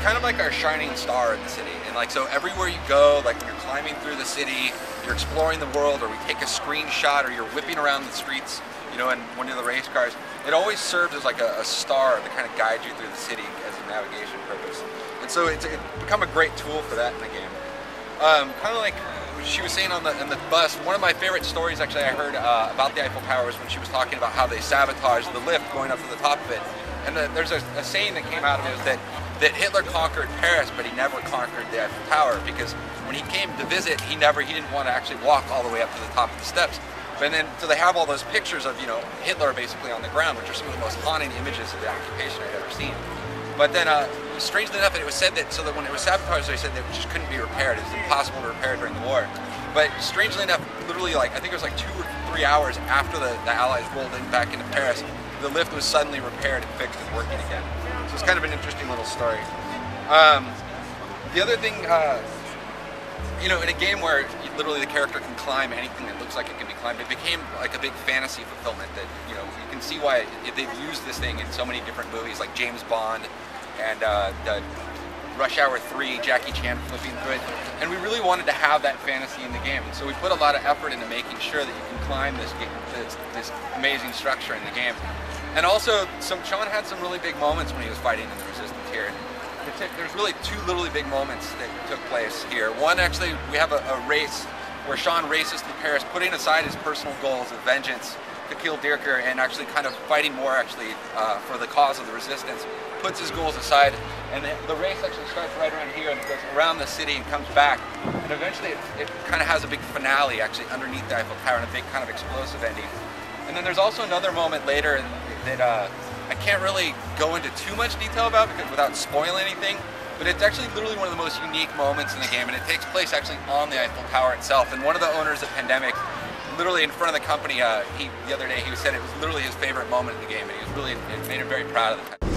kind of like our shining star in the city. And like, so everywhere you go, like when you're climbing through the city, you're exploring the world, or we take a screenshot, or you're whipping around the streets, you know, in one of the race cars, it always serves as like a star to kind of guide you through the city as a navigation purpose. And so it's become a great tool for that in the game. Kind of like she was saying on the bus, one of my favorite stories actually I heard about the Eiffel Tower was when she was talking about how they sabotaged the lift going up to the top of it. And there's a saying that came out of it was that Hitler conquered Paris, but he never conquered the Eiffel Tower, because when he came to visit, he didn't want to actually walk all the way up to the top of the steps. And then, so they have all those pictures of, you know, Hitler basically on the ground, which are some of the most haunting images of the occupation I've ever seen. But then, strangely enough, it was said that, so that when it was sabotaged, they said that it just couldn't be repaired. It was impossible to repair during the war. But strangely enough, literally, like, I think it was like 2 or 3 hours after the Allies rolled back into Paris, the lift was suddenly repaired and fixed and working again. So it's kind of an interesting little story. The other thing, you know, in a game where literally the character can climb anything that looks like it can be climbed, it became like a big fantasy fulfillment that, you know, you can see why they've used this thing in so many different movies, like James Bond and the Rush Hour 3, Jackie Chan flipping through it. And we really wanted to have that fantasy in the game. And so we put a lot of effort into making sure that you can climb this amazing structure in the game. And also, Sean had some really big moments when he was fighting in the Resistance here. There's really 2 really big moments that took place here. One, actually, we have a race where Sean races through Paris, putting aside his personal goals of vengeance to kill Dierker and actually kind of fighting more actually for the cause of the Resistance, puts his goals aside, and the race actually starts right around here and it goes around the city and comes back. And eventually it kind of has a big finale actually underneath the Eiffel Tower and a big kind of explosive ending. And then there's also another moment later that I can't really go into too much detail about without spoiling anything, but it's actually literally one of the most unique moments in the game, and it takes place actually on the Eiffel Tower itself. And one of the owners of Pandemic, literally in front of the company, the other day he said it was literally his favorite moment in the game, and it made him very proud of the